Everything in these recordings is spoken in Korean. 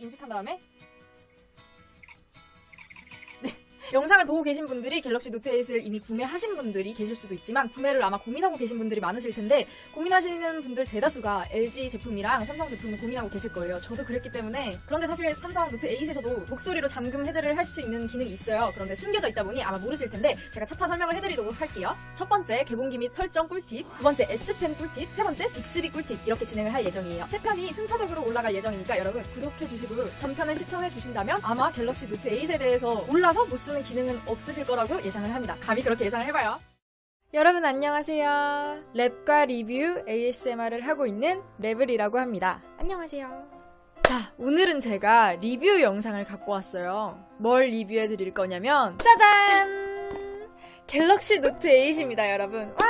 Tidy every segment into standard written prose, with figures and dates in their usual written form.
인식한 다음에 영상을 보고 계신 분들이 갤럭시 노트 8을 이미 구매하신 분들이 계실 수도 있지만 구매를 아마 고민하고 계신 분들이 많으실 텐데 고민하시는 분들 대다수가 LG 제품이랑 삼성 제품을 고민하고 계실 거예요. 저도 그랬기 때문에. 그런데 사실 삼성 노트 8에서도 목소리로 잠금 해제를 할 수 있는 기능이 있어요. 그런데 숨겨져 있다 보니 아마 모르실 텐데 제가 차차 설명을 해드리도록 할게요. 첫 번째 개봉기 및 설정 꿀팁, 두 번째 S펜 꿀팁, 세 번째 빅스비 꿀팁 이렇게 진행을 할 예정이에요. 세 편이 순차적으로 올라갈 예정이니까 여러분 구독해주시고 전편을 시청해주신다면 아마 갤럭시 노트 8에 대해서 몰라서 못 쓰는 기능은 없으실 거라고 예상을 합니다. 감히 그렇게 예상을 해봐요. 여러분 안녕하세요. 랩과 리뷰 ASMR을 하고 있는 랩을이라고 합니다. 안녕하세요. 자, 오늘은 제가 리뷰 영상을 갖고 왔어요. 뭘 리뷰해 드릴 거냐면 짜잔! 갤럭시 노트 8입니다, 여러분. 와!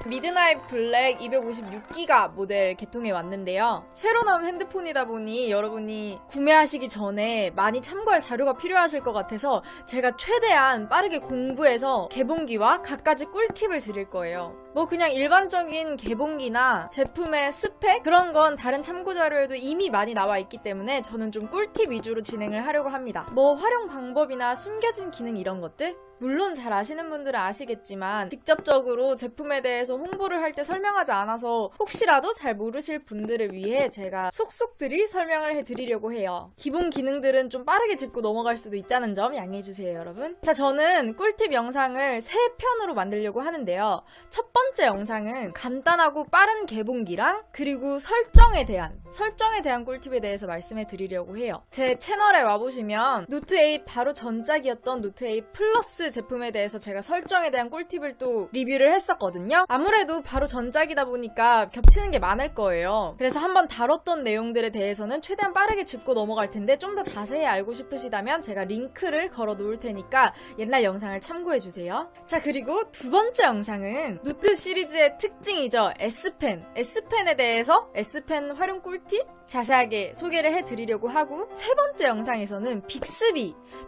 미드나잇 블랙 256기가 모델 개통해 왔는데요. 새로 나온 핸드폰이다 보니 여러분이 구매하시기 전에 많이 참고할 자료가 필요하실 것 같아서 제가 최대한 빠르게 공부해서 개봉기와 갖가지 꿀팁을 드릴 거예요. 뭐 그냥 일반적인 개봉기나 제품의 스펙? 그런 건 다른 참고 자료에도 이미 많이 나와 있기 때문에 저는 좀 꿀팁 위주로 진행을 하려고 합니다. 뭐 활용 방법이나 숨겨진 기능 이런 것들? 물론 잘 아시는 분들은 아시겠지만 직접적으로 제품에 대해서 홍보를 할 때 설명하지 않아서 혹시라도 잘 모르실 분들을 위해 제가 속속들이 설명을 해드리려고 해요. 기본 기능들은 좀 빠르게 짚고 넘어갈 수도 있다는 점 양해해주세요, 여러분. 자, 저는 꿀팁 영상을 3편으로 만들려고 하는데요. 첫 번째 영상은 간단하고 빠른 개봉기랑 그리고 설정에 대한 꿀팁에 대해서 말씀해 드리려고 해요. 제 채널에 와보시면 노트 8 바로 전작이었던 노트 8 플러스 제품에 대해서 제가 설정에 대한 꿀팁을 또 리뷰를 했었거든요. 아무래도 바로 전작이다 보니까 겹치는 게 많을 거예요. 그래서 한번 다뤘던 내용들에 대해서는 최대한 빠르게 짚고 넘어갈 텐데 좀 더 자세히 알고 싶으시다면 제가 링크를 걸어 놓을 테니까 옛날 영상을 참고해주세요. 자, 그리고 두 번째 영상은 노트 시리즈의 특징이죠. S펜에 대해서 S펜 활용 꿀팁 자세하게 소개를 해드리려고 하고, 세 번째 영상에서는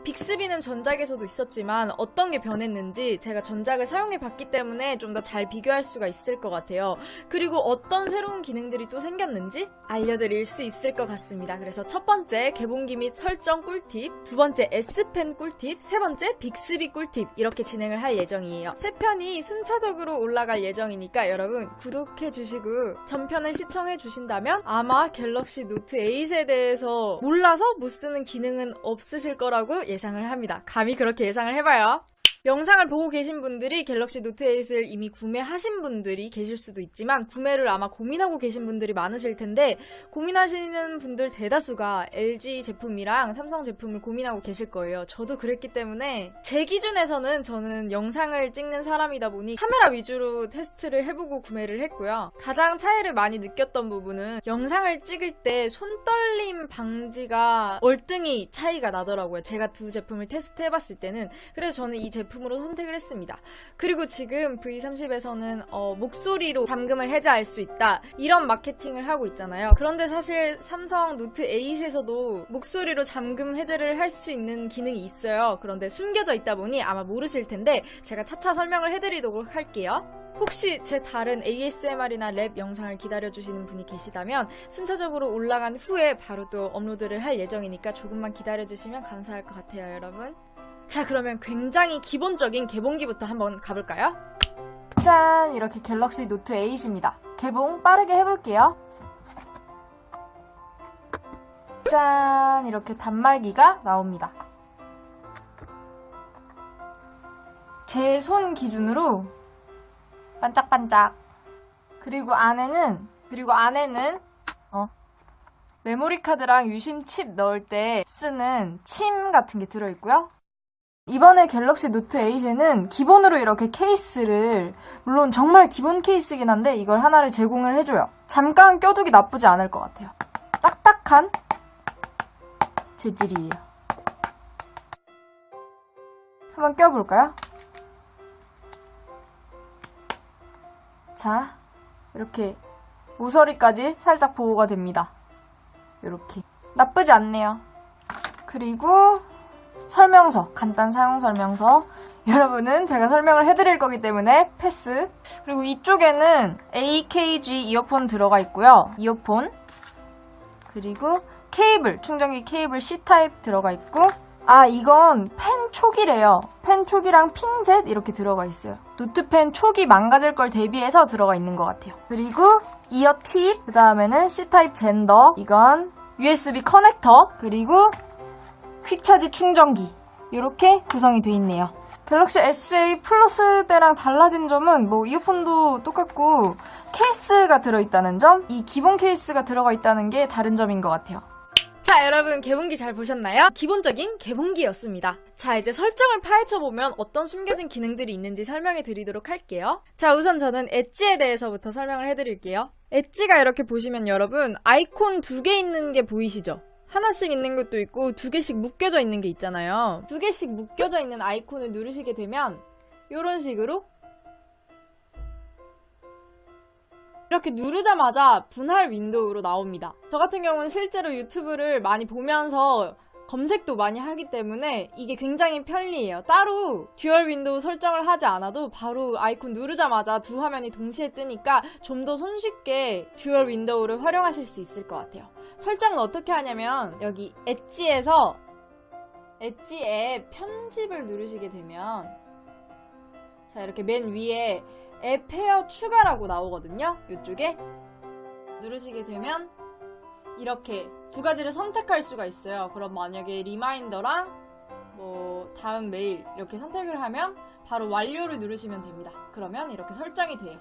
빅스비는 전작에서도 있었지만 어떤 게 변했는지 제가 전작을 사용해봤기 때문에 좀 더 잘 비교할 수가 있을 것 같아요. 그리고 어떤 새로운 기능들이 또 생겼는지 알려드릴 수 있을 것 같습니다. 그래서 첫 번째 개봉기 및 설정 꿀팁, 두 번째 S펜 꿀팁, 세 번째 빅스비 꿀팁 이렇게 진행을 할 예정이에요. 세 편이 순차적으로 올라갈 예정이니까 여러분 구독해주시고 전편을 시청해주신다면 아마 갤럭시 노트 8에 대해서 몰라서 못 쓰는 기능은 없으실 거라고 예상을 합니다. 감히 그렇게 예상을 해봐요. 영상을 보고 계신 분들이 갤럭시 노트 8을 이미 구매하신 분들이 계실 수도 있지만 구매를 아마 고민하고 계신 분들이 많으실 텐데 고민하시는 분들 대다수가 LG 제품이랑 삼성 제품을 고민하고 계실 거예요. 저도 그랬기 때문에 제 기준에서는 저는 영상을 찍는 사람이다 보니 카메라 위주로 테스트를 해보고 구매를 했고요. 가장 차이를 많이 느꼈던 부분은 영상을 찍을 때 손떨림 방지가 월등히 차이가 나더라고요. 제가 두 제품을 테스트해봤을 때는. 그래서 저는 이 제품으로 선택을 했습니다. 그리고 지금 V30에서는 목소리로 잠금을 해제할 수 있다 이런 마케팅을 하고 있잖아요. 그런데 사실 삼성 노트 8에서도 목소리로 잠금 해제를 할 수 있는 기능이 있어요. 그런데 숨겨져 있다 보니 아마 모르실 텐데 제가 차차 설명을 해드리도록 할게요. 혹시 제 다른 ASMR이나 랩 영상을 기다려주시는 분이 계시다면 순차적으로 올라간 후에 바로 또 업로드를 할 예정이니까 조금만 기다려주시면 감사할 것 같아요, 여러분. 자, 그러면 굉장히 기본적인 개봉기부터 한번 가볼까요? 짠! 이렇게 갤럭시 노트 8입니다. 개봉 빠르게 해볼게요. 짠! 이렇게 단말기가 나옵니다. 제 손 기준으로 반짝반짝. 그리고 안에는 메모리 카드랑 유심 칩 넣을 때 쓰는 침 같은 게 들어있고요. 이번에 갤럭시 노트 8에는 기본으로 이렇게 케이스를, 물론 정말 기본 케이스긴 한데 이걸 하나를 제공을 해줘요. 잠깐 껴두기 나쁘지 않을 것 같아요. 딱딱한 재질이에요. 한번 껴볼까요? 자, 이렇게 모서리까지 살짝 보호가 됩니다. 이렇게 나쁘지 않네요. 그리고 설명서, 간단 사용 설명서. 여러분은 제가 설명을 해드릴 거기 때문에 패스. 그리고 이쪽에는 AKG 이어폰 들어가 있고요. 이어폰. 그리고 케이블, 충전기 케이블 C타입 들어가 있고, 아, 이건 펜 촉이래요. 펜 촉이랑 핀셋 이렇게 들어가 있어요. 노트펜 촉이 망가질 걸 대비해서 들어가 있는 것 같아요. 그리고 이어 팁, 그 다음에는 C타입 젠더, 이건 USB 커넥터, 그리고 퀵차지 충전기, 이렇게 구성이 돼 있네요. 갤럭시 S8 플러스 때랑 달라진 점은 뭐 이어폰도 똑같고 케이스가 들어있다는 점, 이 기본 케이스가 들어가 있다는 게 다른 점인 것 같아요. 자, 여러분 개봉기 잘 보셨나요? 기본적인 개봉기였습니다. 자, 이제 설정을 파헤쳐보면 어떤 숨겨진 기능들이 있는지 설명해 드리도록 할게요. 자, 우선 저는 엣지에 대해서부터 설명을 해드릴게요. 엣지가 이렇게 보시면 여러분 아이콘 2개 있는 게 보이시죠? 하나씩 있는 것도 있고 2개씩 묶여져 있는 게 있잖아요. 2개씩 묶여져 있는 아이콘을 누르시게 되면 이런 식으로 이렇게 누르자마자 분할 윈도우로 나옵니다. 저 같은 경우는 실제로 유튜브를 많이 보면서 검색도 많이 하기 때문에 이게 굉장히 편리해요. 따로 듀얼 윈도우 설정을 하지 않아도 바로 아이콘 누르자마자 두 화면이 동시에 뜨니까 좀 더 손쉽게 듀얼 윈도우를 활용하실 수 있을 것 같아요. 설정은 어떻게 하냐면 여기 엣지에서 엣지 앱 편집을 누르시게 되면 자, 이렇게 맨 위에 앱 페어 추가라고 나오거든요. 이쪽에 누르시게 되면 이렇게 두 가지를 선택할 수가 있어요. 그럼 만약에 리마인더랑 뭐 다음 메일 이렇게 선택을 하면 바로 완료를 누르시면 됩니다. 그러면 이렇게 설정이 돼요.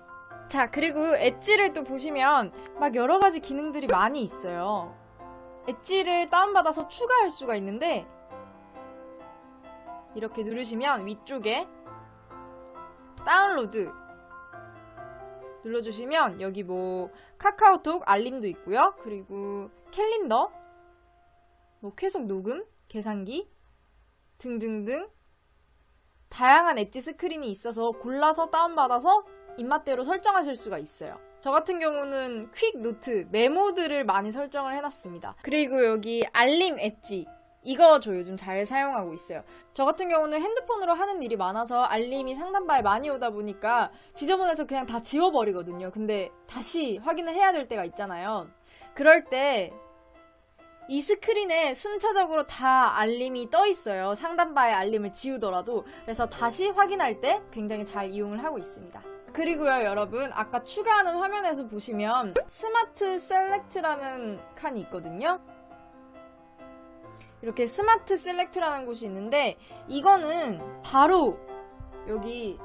자, 그리고 엣지를 또 보시면 막 여러 가지 기능들이 많이 있어요. 엣지를 다운받아서 추가할 수가 있는데 이렇게 누르시면 위쪽에 다운로드 눌러주시면 여기 뭐 카카오톡 알림도 있고요. 그리고 캘린더, 뭐 계속 녹음, 계산기 등등등 다양한 엣지 스크린이 있어서 골라서 다운받아서 입맛대로 설정하실 수가 있어요. 저 같은 경우는 퀵 노트, 메모들을 많이 설정을 해놨습니다. 그리고 여기 알림 엣지, 이거 저 요즘 잘 사용하고 있어요. 저 같은 경우는 핸드폰으로 하는 일이 많아서 알림이 상단바에 많이 오다 보니까 지저분해서 그냥 다 지워버리거든요. 근데 다시 확인을 해야 될 때가 있잖아요. 그럴 때 이 스크린에 순차적으로 다 알림이 떠 있어요. 상단바에 알림을 지우더라도. 그래서 다시 확인할 때 굉장히 잘 이용을 하고 있습니다. 그리고요, 여러분, 아까 추가하는 화면에서 보시면 스마트 셀렉트라는 칸이 있거든요. 이렇게 스마트 셀렉트라는 곳이 있는데 이거는 바로 여기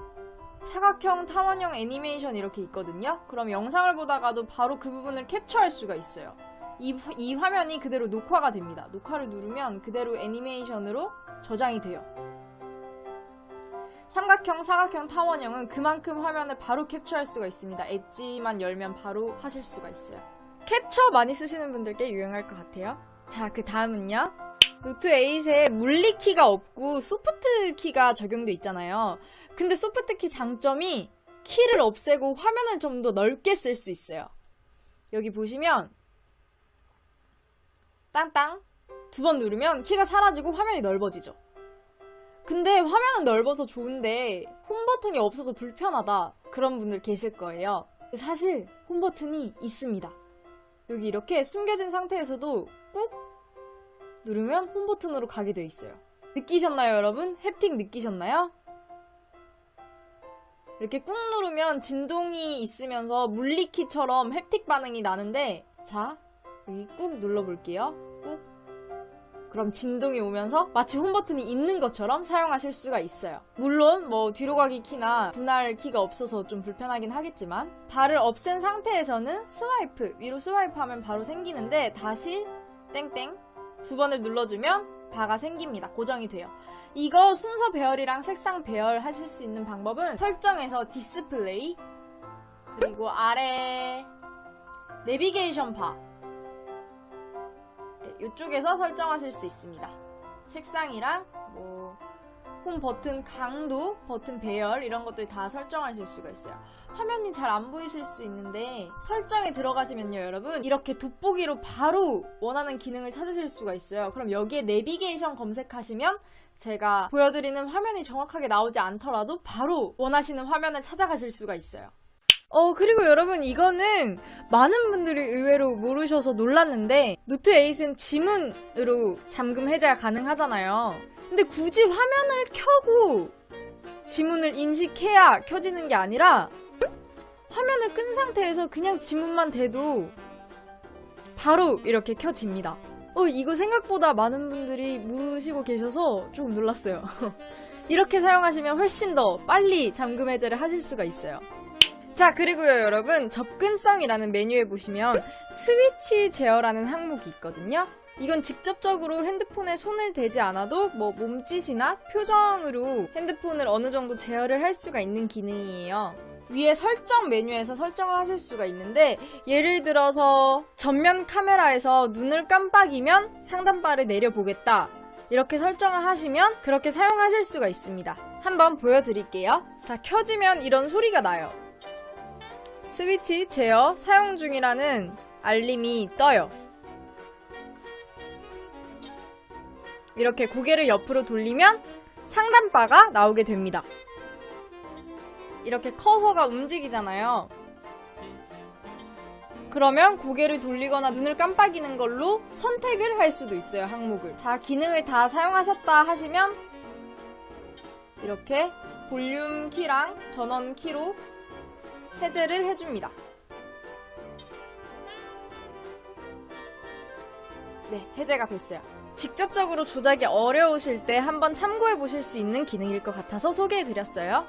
사각형, 타원형 애니메이션 이렇게 있거든요. 그럼 영상을 보다가도 바로 그 부분을 캡처할 수가 있어요. 이 화면이 그대로 녹화가 됩니다. 녹화를 누르면 그대로 애니메이션으로 저장이 돼요. 삼각형, 사각형, 타원형은 그만큼 화면을 바로 캡처할 수가 있습니다. 엣지만 열면 바로 하실 수가 있어요. 캡처 많이 쓰시는 분들께 유용할 것 같아요. 자, 그 다음은요. 노트 8에 물리키가 없고 소프트키가 적용돼 있잖아요. 근데 소프트키 장점이 키를 없애고 화면을 좀 더 넓게 쓸 수 있어요. 여기 보시면 땅땅 두 번 누르면 키가 사라지고 화면이 넓어지죠. 근데 화면은 넓어서 좋은데 홈 버튼이 없어서 불편하다, 그런 분들 계실 거예요. 사실 홈 버튼이 있습니다. 여기 이렇게 숨겨진 상태에서도 꾹 누르면 홈 버튼으로 가게 되어 있어요. 느끼셨나요, 여러분? 햅틱 느끼셨나요? 이렇게 꾹 누르면 진동이 있으면서 물리키처럼 햅틱 반응이 나는데, 자, 여기 꾹 눌러볼게요. 꾹. 그럼 진동이 오면서 마치 홈 버튼이 있는 것처럼 사용하실 수가 있어요. 물론 뭐 뒤로 가기 키나 분할 키가 없어서 좀 불편하긴 하겠지만, 발을 없앤 상태에서는 스와이프, 위로 스와이프하면 바로 생기는데 다시 땡땡 두 번을 눌러주면 바가 생깁니다. 고정이 돼요. 이거 순서 배열이랑 색상 배열 하실 수 있는 방법은 설정에서 디스플레이, 그리고 아래 내비게이션 바, 이쪽에서 설정하실 수 있습니다. 색상이랑 뭐 홈 버튼 강도, 버튼 배열 이런 것들 다 설정하실 수가 있어요. 화면이 잘 안 보이실 수 있는데 설정에 들어가시면요, 여러분, 이렇게 돋보기로 바로 원하는 기능을 찾으실 수가 있어요. 그럼 여기에 내비게이션 검색하시면 제가 보여드리는 화면이 정확하게 나오지 않더라도 바로 원하시는 화면을 찾아가실 수가 있어요. 그리고 여러분 이거는 많은 분들이 의외로 모르셔서 놀랐는데 노트 8은 지문으로 잠금 해제가 가능하잖아요. 근데 굳이 화면을 켜고 지문을 인식해야 켜지는 게 아니라 화면을 끈 상태에서 그냥 지문만 대도 바로 이렇게 켜집니다. 이거 생각보다 많은 분들이 모르시고 계셔서 조금 놀랐어요. 이렇게 사용하시면 훨씬 더 빨리 잠금 해제를 하실 수가 있어요. 자, 그리고요 여러분, 접근성이라는 메뉴에 보시면 스위치 제어라는 항목이 있거든요. 이건 직접적으로 핸드폰에 손을 대지 않아도 몸짓이나 표정으로 핸드폰을 어느 정도 제어를 할 수가 있는 기능이에요. 위에 설정 메뉴에서 설정을 하실 수가 있는데, 예를 들어서 전면 카메라에서 눈을 깜빡이면 상단바를 내려보겠다, 이렇게 설정을 하시면 그렇게 사용하실 수가 있습니다. 한번 보여드릴게요. 자, 켜지면 이런 소리가 나요. 스위치 제어 사용 중이라는 알림이 떠요. 이렇게 고개를 옆으로 돌리면 상단바가 나오게 됩니다. 이렇게 커서가 움직이잖아요. 그러면 고개를 돌리거나 눈을 깜빡이는 걸로 선택을 할 수도 있어요, 항목을. 자, 기능을 다 사용하셨다 하시면 이렇게 볼륨 키랑 전원 키로 해제를 해줍니다. 네, 해제가 됐어요. 직접적으로 조작이 어려우실 때 한번 참고해 보실 수 있는 기능일 것 같아서 소개해드렸어요.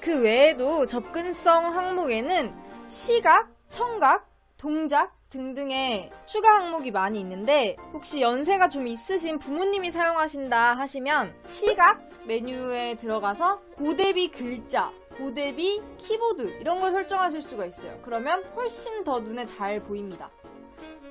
그 외에도 접근성 항목에는 시각, 청각, 동작 등등의 추가 항목이 많이 있는데, 혹시 연세가 좀 있으신 부모님이 사용하신다 하시면 시각 메뉴에 들어가서 고대비 글자, 고대비 키보드 이런 걸 설정하실 수가 있어요. 그러면 훨씬 더 눈에 잘 보입니다.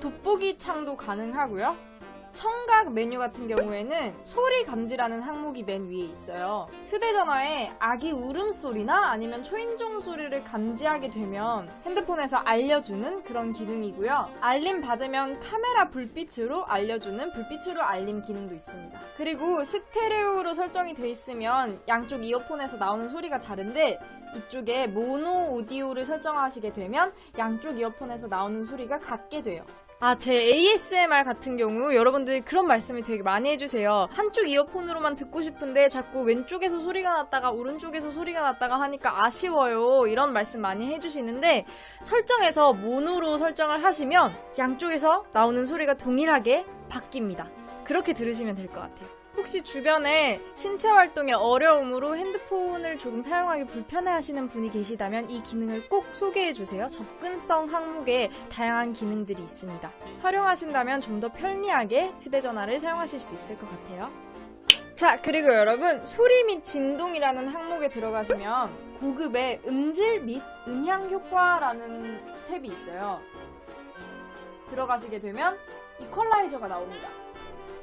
돋보기 창도 가능하고요. 청각 메뉴 같은 경우에는 소리 감지라는 항목이 맨 위에 있어요. 휴대전화에 아기 울음소리나 아니면 초인종 소리를 감지하게 되면 핸드폰에서 알려주는 그런 기능이고요. 알림 받으면 카메라 불빛으로 알려주는 불빛으로 알림 기능도 있습니다. 그리고 스테레오로 설정이 돼 있으면 양쪽 이어폰에서 나오는 소리가 다른데, 이쪽에 모노 오디오를 설정하시게 되면 양쪽 이어폰에서 나오는 소리가 같게 돼요. 제 ASMR 같은 경우 여러분들이 그런 말씀을 되게 많이 해주세요. 한쪽 이어폰으로만 듣고 싶은데 자꾸 왼쪽에서 소리가 났다가 오른쪽에서 소리가 났다가 하니까 아쉬워요, 이런 말씀 많이 해주시는데, 설정에서 모노로 설정을 하시면 양쪽에서 나오는 소리가 동일하게 바뀝니다. 그렇게 들으시면 될 것 같아요. 혹시 주변에 신체 활동의 어려움으로 핸드폰을 조금 사용하기 불편해하시는 분이 계시다면 이 기능을 꼭 소개해주세요. 접근성 항목에 다양한 기능들이 있습니다. 활용하신다면 좀 더 편리하게 휴대전화를 사용하실 수 있을 것 같아요. 자, 그리고 여러분, 소리 및 진동이라는 항목에 들어가시면 고급의 음질 및 음향 효과라는 탭이 있어요. 들어가시게 되면 이퀄라이저가 나옵니다.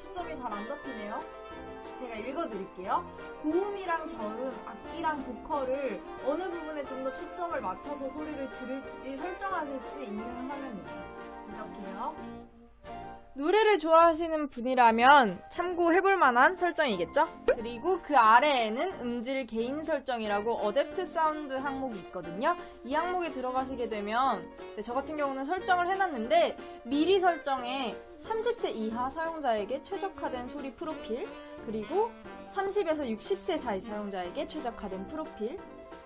초점이 잘 안 잡히네요. 제가 읽어드릴게요. 고음이랑 저음, 악기랑 보컬을 어느 부분에 좀 더 초점을 맞춰서 소리를 들을지 설정하실 수 있는 화면이에요. 이렇게요. 노래를 좋아하시는 분이라면 참고해볼 만한 설정이겠죠? 그리고 그 아래에는 음질 개인 설정이라고 어댑트 사운드 항목이 있거든요. 이 항목에 들어가시게 되면 저 같은 경우는 설정을 해놨는데, 미리 설정에 30세 이하 사용자에게 최적화된 소리 프로필, 그리고 30에서 60세 사이 사용자에게 최적화된 프로필,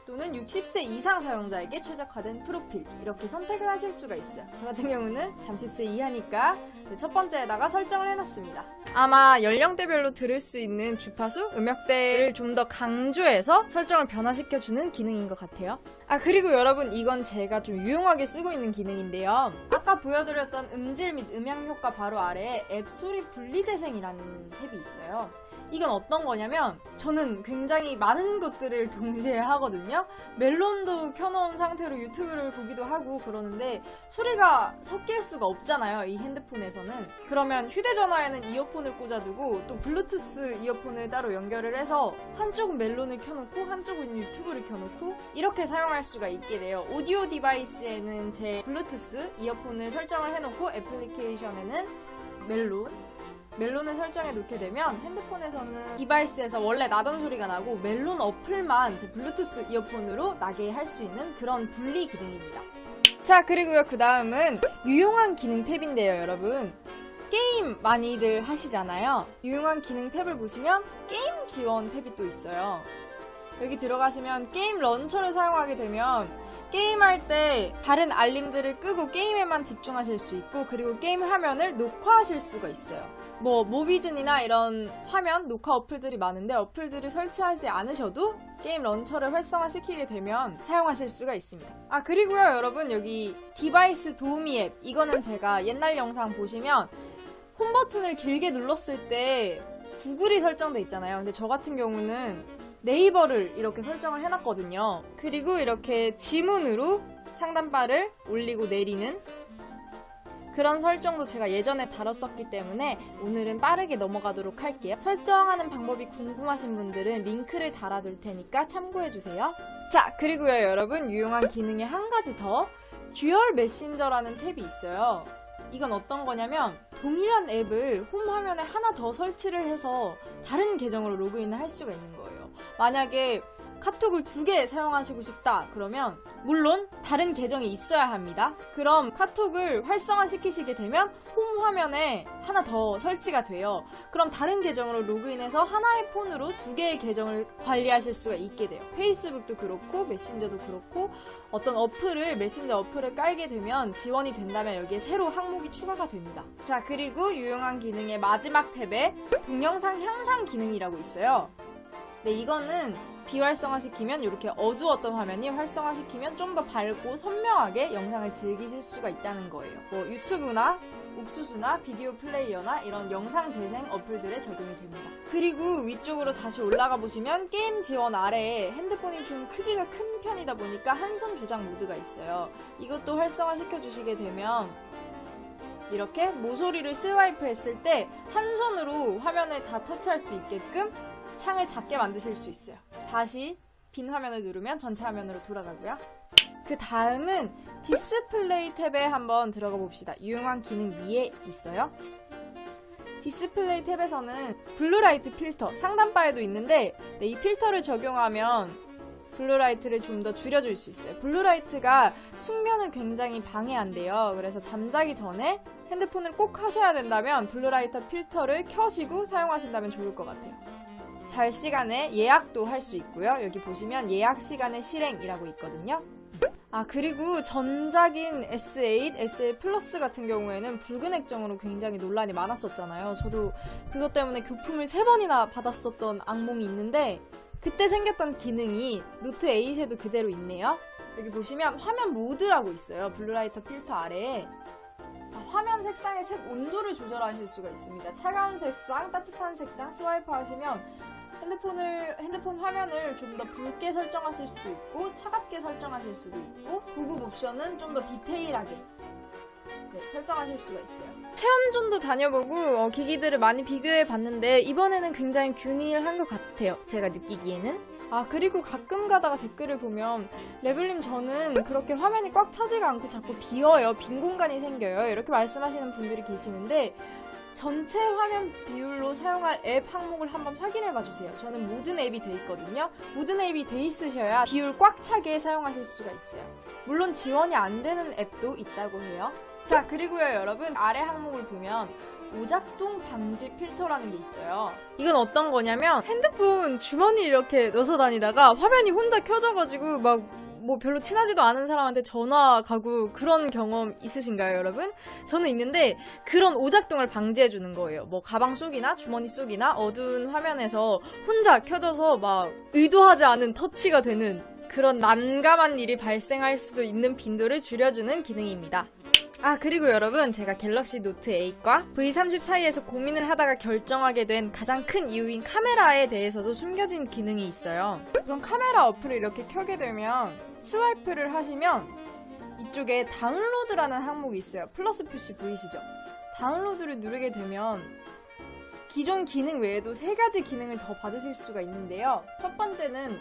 또는 60세 이상 사용자에게 최적화된 프로필, 이렇게 선택을 하실 수가 있어요. 저 같은 경우는 30세 이하니까 첫 번째에다가 설정을 해놨습니다. 아마 연령대별로 들을 수 있는 주파수, 음역대를 좀 더 강조해서 설정을 변화시켜주는 기능인 것 같아요. 그리고 여러분, 이건 제가 좀 유용하게 쓰고 있는 기능인데요. 아까 보여드렸던 음질 및 음향 효과 바로 아래에 앱 소리 분리재생이라는 탭이 있어요. 이건 어떤 거냐면, 저는 굉장히 많은 것들을 동시에 하거든요. 멜론도 켜놓은 상태로 유튜브를 보기도 하고 그러는데 소리가 섞일 수가 없잖아요, 이 핸드폰에서는. 그러면 휴대전화에는 이어폰을 꽂아두고 또 블루투스 이어폰을 따로 연결을 해서 한쪽은 멜론을 켜놓고 한쪽은 유튜브를 켜놓고 이렇게 사용할 수가 있게 돼요. 오디오 디바이스에는 제 블루투스 이어폰을 설정을 해놓고 애플리케이션에는 멜론, 멜론을 설정해 놓게 되면 핸드폰에서는 디바이스에서 원래 나던 소리가 나고 멜론 어플만 제 블루투스 이어폰으로 나게 할 수 있는 그런 분리 기능입니다. 자, 그리고요, 그 다음은 유용한 기능 탭인데요, 여러분. 게임 많이들 하시잖아요. 유용한 기능 탭을 보시면 게임 지원 탭이 또 있어요. 여기 들어가시면 게임 런처를 사용하게 되면 게임할 때 다른 알림들을 끄고 게임에만 집중하실 수 있고, 그리고 게임 화면을 녹화하실 수가 있어요. 뭐 모비즌이나 이런 화면 녹화 어플들이 많은데 어플들을 설치하지 않으셔도 게임 런처를 활성화시키게 되면 사용하실 수가 있습니다. 아, 그리고요, 여러분, 여기 디바이스 도우미 앱, 이거는 제가 옛날 영상 보시면 홈 버튼을 길게 눌렀을 때 구글이 설정돼 있잖아요. 근데 저 같은 경우는 네이버를 이렇게 설정을 해놨거든요. 그리고 이렇게 지문으로 상단바를 올리고 내리는 그런 설정도 제가 예전에 다뤘었기 때문에 오늘은 빠르게 넘어가도록 할게요. 설정하는 방법이 궁금하신 분들은 링크를 달아둘 테니까 참고해주세요. 자, 그리고요, 여러분, 유용한 기능에 한 가지 더, 듀얼 메신저라는 탭이 있어요. 이건 어떤 거냐면 동일한 앱을 홈 화면에 하나 더 설치를 해서 다른 계정으로 로그인을 할 수가 있는 거예요. 만약에 카톡을 2개 사용하시고 싶다 그러면 물론 다른 계정이 있어야 합니다. 그럼 카톡을 활성화시키시게 되면 홈 화면에 하나 더 설치가 돼요. 그럼 다른 계정으로 로그인해서 하나의 폰으로 2개의 계정을 관리하실 수가 있게 돼요. 페이스북도 그렇고 메신저도 그렇고 어떤 어플을 메신저 어플을 깔게 되면 지원이 된다면 여기에 새로 항목이 추가가 됩니다. 자, 그리고 유용한 기능의 마지막 탭에 동영상 향상 기능이라고 있어요. 네, 이거는 비활성화시키면 이렇게 어두웠던 화면이 활성화시키면 좀 더 밝고 선명하게 영상을 즐기실 수가 있다는 거예요. 뭐 유튜브나 옥수수나 비디오 플레이어나 이런 영상 재생 어플들에 적용이 됩니다. 그리고 위쪽으로 다시 올라가 보시면 게임 지원 아래에 핸드폰이 좀 크기가 큰 편이다 보니까 한 손 조작 모드가 있어요. 이것도 활성화시켜 주시게 되면 이렇게 모서리를 스와이프 했을 때 한 손으로 화면을 다 터치할 수 있게끔 창을 작게 만드실 수 있어요. 다시 빈 화면을 누르면 전체 화면으로 돌아가고요. 그 다음은 디스플레이 탭에 한번 들어가 봅시다. 유용한 기능 위에 있어요. 디스플레이 탭에서는 블루라이트 필터, 상단바에도 있는데 이 필터를 적용하면 블루라이트를 좀 더 줄여줄 수 있어요. 블루라이트가 숙면을 굉장히 방해한대요. 그래서 잠자기 전에 핸드폰을 꼭 하셔야 된다면 블루라이트 필터를 켜시고 사용하신다면 좋을 것 같아요. 잘 시간에 예약도 할 수 있고요. 여기 보시면 예약 시간의 실행이라고 있거든요. 아, 그리고 전작인 S8, S8 플러스 같은 경우에는 붉은 액정으로 굉장히 논란이 많았었잖아요. 저도 그것 때문에 교품을 3번이나 받았었던 악몽이 있는데 그때 생겼던 기능이 노트 8에도 그대로 있네요. 여기 보시면 화면 모드라고 있어요. 블루라이트 필터 아래에 화면 색상의 색 온도를 조절하실 수가 있습니다. 차가운 색상, 따뜻한 색상 스와이프 하시면 핸드폰 화면을 좀 더 붉게 설정하실 수도 있고 차갑게 설정하실 수도 있고 고급 옵션은 좀 더 디테일하게 설정하실 수가 있어요. 체험존도 다녀보고 기기들을 많이 비교해 봤는데 이번에는 굉장히 균일한 것 같아요. 제가 느끼기에는. 아, 그리고 가끔 가다가 댓글을 보면 레블님 저는 그렇게 화면이 꽉 차지가 않고 자꾸 비어요. 빈 공간이 생겨요. 이렇게 말씀하시는 분들이 계시는데 전체 화면 비율로 사용할 앱 항목을 한번 확인해 봐주세요. 저는 모든 앱이 돼 있거든요. 모든 앱이 돼 있으셔야 비율 꽉 차게 사용하실 수가 있어요. 물론 지원이 안 되는 앱도 있다고 해요. 자, 그리고요, 여러분, 아래 항목을 보면 오작동 방지 필터라는 게 있어요. 이건 어떤 거냐면 핸드폰 주머니 이렇게 넣어서 다니다가 화면이 혼자 켜져가지고 막 뭐 별로 친하지도 않은 사람한테 전화 가고 그런 경험 있으신가요, 여러분? 저는 있는데 그런 오작동을 방지해주는 거예요. 뭐 가방 속이나 주머니 속이나 어두운 화면에서 혼자 켜져서 막 의도하지 않은 터치가 되는 그런 난감한 일이 발생할 수도 있는 빈도를 줄여주는 기능입니다. 아, 그리고 여러분, 제가 갤럭시 노트 8과 V30 사이에서 고민을 하다가 결정하게 된 가장 큰 이유인 카메라에 대해서도 숨겨진 기능이 있어요. 우선 카메라 어플을 이렇게 켜게 되면 스와이프를 하시면 이쪽에 다운로드라는 항목이 있어요. 플러스 표시 보이시죠? 다운로드를 누르게 되면 기존 기능 외에도 3가지 기능을 더 받으실 수가 있는데요. 첫 번째는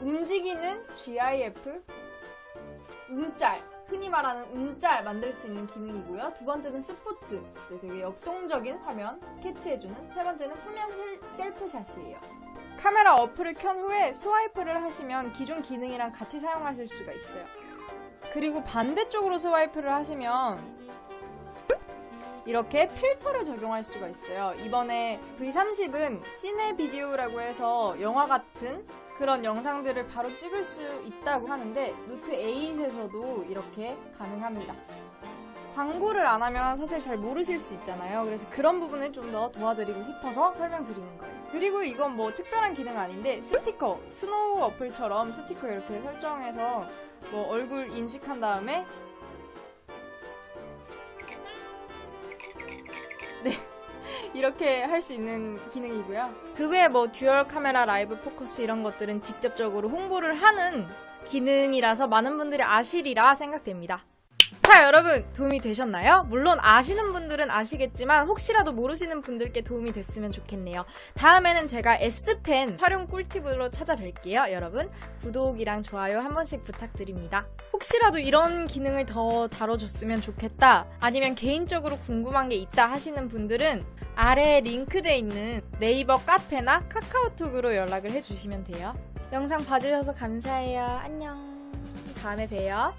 움직이는 GIF, 움짤, 흔히 말하는 움짤 만들 수 있는 기능이고요. 두 번째는 스포츠, 네, 되게 역동적인 화면 캐치해주는. 세 번째는 후면 셀프샷이에요. 카메라 어플을 켠 후에 스와이프를 하시면 기존 기능이랑 같이 사용하실 수가 있어요. 그리고 반대쪽으로 스와이프를 하시면 이렇게 필터를 적용할 수가 있어요. 이번에 V30은 시네 비디오라고 해서 영화 같은 그런 영상들을 바로 찍을 수 있다고 하는데 노트 8에서도 이렇게 가능합니다. 광고를 안 하면 사실 잘 모르실 수 있잖아요. 그래서 그런 부분을 좀 더 도와드리고 싶어서 설명드리는 거예요. 그리고 이건 뭐 특별한 기능 아닌데 스티커, 스노우 어플처럼 스티커 이렇게 설정해서 뭐 얼굴 인식한 다음에 네, 이렇게 할 수 있는 기능이고요. 그 외에 뭐 듀얼 카메라 라이브 포커스 이런 것들은 직접적으로 홍보를 하는 기능이라서 많은 분들이 아시리라 생각됩니다. 자, 여러분 도움이 되셨나요? 물론 아시는 분들은 아시겠지만 혹시라도 모르시는 분들께 도움이 됐으면 좋겠네요. 다음에는 제가 S펜 활용 꿀팁으로 찾아뵐게요. 여러분 구독이랑 좋아요 한 번씩 부탁드립니다. 혹시라도 이런 기능을 더 다뤄줬으면 좋겠다, 아니면 개인적으로 궁금한 게 있다 하시는 분들은 아래에 링크되어 있는 네이버 카페나 카카오톡으로 연락을 해주시면 돼요. 영상 봐주셔서 감사해요. 안녕. 다음에 봬요.